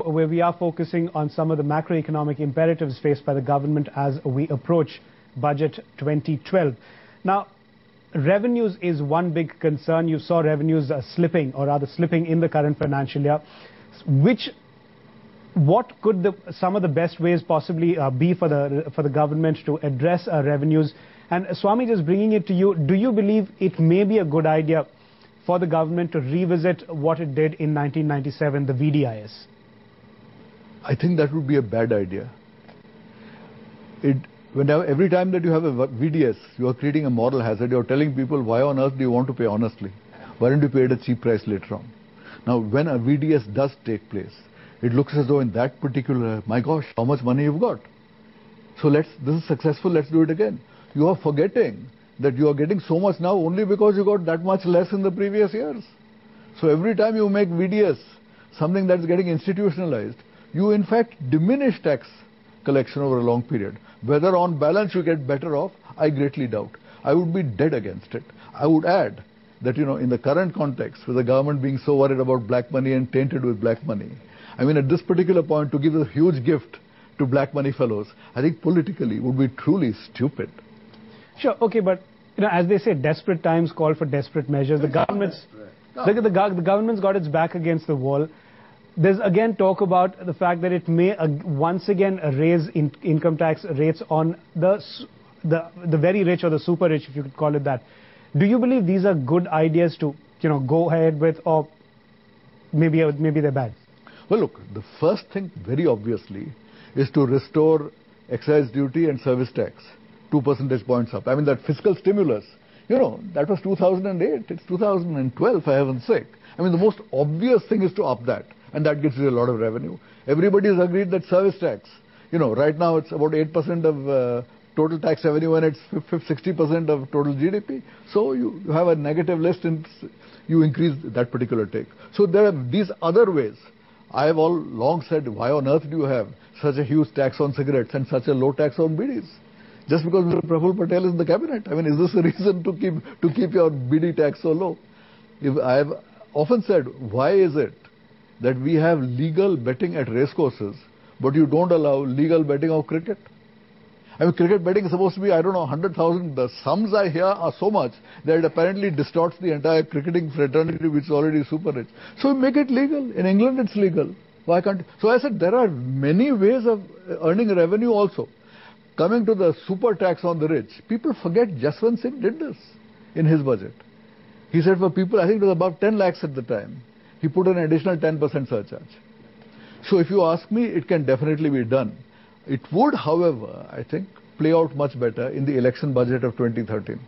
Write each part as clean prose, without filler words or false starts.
where we are focusing on some of the macroeconomic imperatives faced by the government as we approach Budget 2012. Now, revenues is one big concern. You saw revenues slipping, or rather slipping in the current financial year. What could some of the best ways possibly be for the government to address revenues? And Swami, just bringing it to you, do you believe it may be a good idea for the government to revisit what it did in 1997, the VDIS? I think that would be a bad idea. Every time that you have a VDS, you are creating a moral hazard. You are telling people, why on earth do you want to pay honestly? Why don't you pay at a cheap price later on? Now, when a VDS does take place, it looks as though in that particular, my gosh, how much money you've got. So this is successful, let's do it again. You are forgetting that you are getting so much now only because you got that much less in the previous years. So every time you make VDS something that's getting institutionalized, you in fact diminish tax collection over a long period. Whether on balance you get better off, I greatly doubt. I would be dead against it. I would add that, in the current context, with the government being so worried about black money and tainted with black money, I mean, at this particular point, to give a huge gift to black money fellows, I think politically would be truly stupid. Sure, okay, but as they say, desperate times call for desperate measures. The government's got its back against the wall. There's again talk about the fact that it may once again raise income tax rates on the very rich, or the super rich, if you could call it that. Do you believe these are good ideas to go ahead with, or maybe they're bad? Well, look, the first thing very obviously is to restore excise duty and service tax 2 percentage points up. I mean, that fiscal stimulus, that was 2008. It's 2012, for heaven's sake. I mean, the most obvious thing is to up that, and that gives you a lot of revenue. Everybody has agreed that service tax, right now it's about 8% of total tax revenue, and it's 60% of total GDP. So you have a negative list and you increase that particular take. So there are these other ways. I have all long said, why on earth do you have such a huge tax on cigarettes and such a low tax on bidis? Just because Mr. Praful Patel is in the cabinet. I mean, is this a reason to keep your bidi tax so low? I have often said, why is it that we have legal betting at racecourses, but you don't allow legal betting of cricket? I mean, cricket betting is supposed to be, 100,000. The sums I hear are so much that it apparently distorts the entire cricketing fraternity, which is already super rich. So we make it legal. In England, it's legal. Why can't? So I said there are many ways of earning revenue also. Coming to the super tax on the rich, people forget Jaswant Singh did this in his budget. He said for people, I think it was about 10 lakhs at the time, he put an additional 10% surcharge. So if you ask me, it can definitely be done. It would, however, I think, play out much better in the election budget of 2013.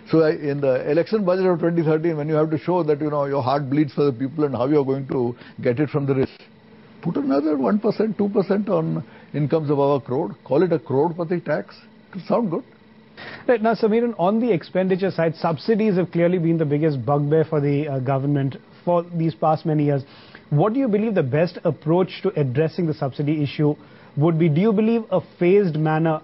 So in the election budget of 2013, when you have to show that, your heart bleeds for the people and how you're going to get it from the rich, put another 1%, 2% on incomes above a crore. Call it a crorepati tax. It will sound good. Right. Now, Samiran, on the expenditure side, subsidies have clearly been the biggest bugbear for the government for these past many years. What do you believe the best approach to addressing the subsidy issue would be? Do you believe a phased manner,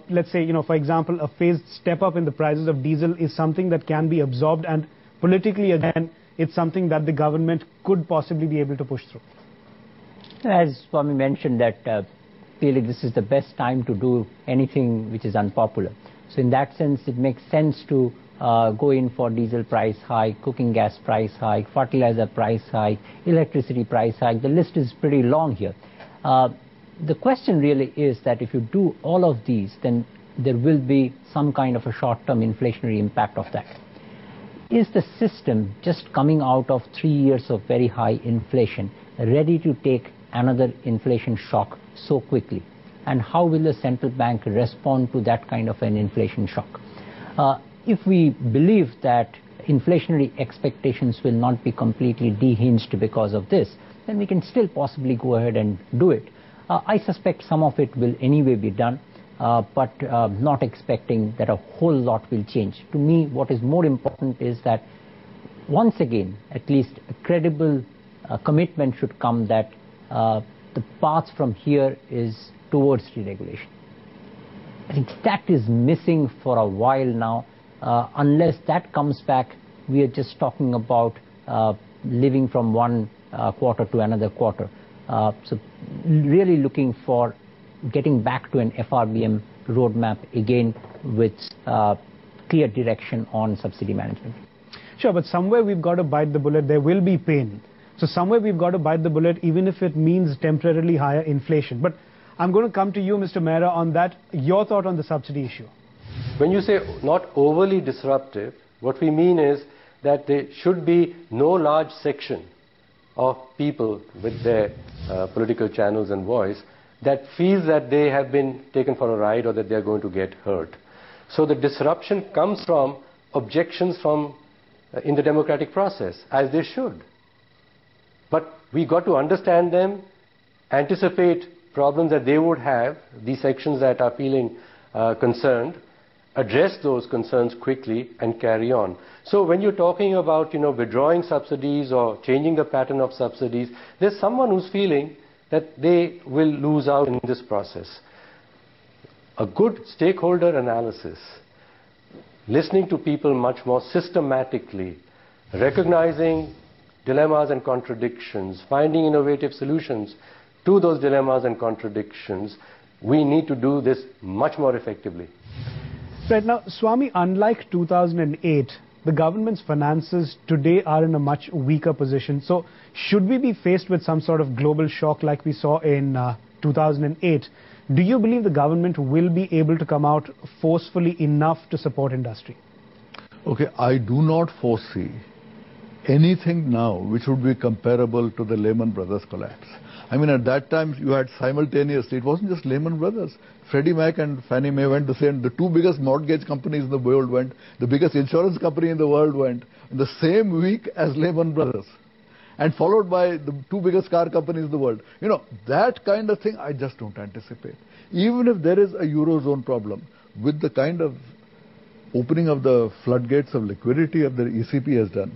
let's say, for example, a phased step up in the prices of diesel is something that can be absorbed, and politically, again, it's something that the government could possibly be able to push through? As Swami mentioned, that really this is the best time to do anything which is unpopular. So in that sense, it makes sense to go in for diesel price hike, cooking gas price hike, fertilizer price hike, electricity price hike. The list is pretty long here. The question really is that if you do all of these, then there will be some kind of a short-term inflationary impact of that. Is the system just coming out of 3 years of very high inflation ready to take another inflation shock so quickly? And how will the central bank respond to that kind of an inflation shock? If we believe that inflationary expectations will not be completely dehinged because of this, then we can still possibly go ahead and do it. I suspect some of it will anyway be done, but not expecting that a whole lot will change. To me, what is more important is that once again, at least a credible commitment should come that the path from here is towards deregulation. I think that is missing for a while now. Unless that comes back, we are just talking about living from one quarter to another quarter. So really looking for getting back to an FRBM roadmap again with clear direction on subsidy management. Sure, but somewhere we've got to bite the bullet. There will be pain. So somewhere we've got to bite the bullet, even if it means temporarily higher inflation. But I'm going to come to you, Mr. Mehra, on that. Your thought on the subsidy issue. When you say not overly disruptive, what we mean is that there should be no large section of people with their political channels and voice that feels that they have been taken for a ride or that they are going to get hurt. So the disruption comes from objections from in the democratic process, as they should. But we got to understand them, anticipate problems that they would have, these sections that are feeling concerned, address those concerns quickly and carry on. So when you're talking about, withdrawing subsidies or changing the pattern of subsidies, there's someone who's feeling that they will lose out in this process. A good stakeholder analysis, listening to people much more systematically, recognizing dilemmas and contradictions, finding innovative solutions to those dilemmas and contradictions, we need to do this much more effectively. Right now, Swami, unlike 2008, the government's finances today are in a much weaker position. So should we be faced with some sort of global shock like we saw in 2008, do you believe the government will be able to come out forcefully enough to support industry? Okay, I do not foresee anything now which would be comparable to the Lehman Brothers collapse. I mean, at that time, you had simultaneously, it wasn't just Lehman Brothers. Freddie Mac and Fannie Mae went the same. The two biggest mortgage companies in the world went. The biggest insurance company in the world went in the same week as Lehman Brothers. And followed by the two biggest car companies in the world. That kind of thing I just don't anticipate. Even if there is a Eurozone problem, with the kind of opening of the floodgates of liquidity that the ECB has done,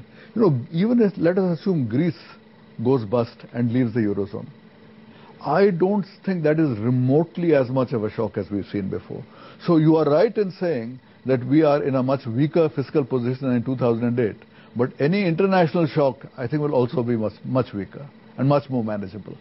even if, let us assume, Greece goes bust and leaves the Eurozone, I don't think that is remotely as much of a shock as we've seen before. So you are right in saying that we are in a much weaker fiscal position than in 2008. But any international shock, I think, will also be much weaker and much more manageable.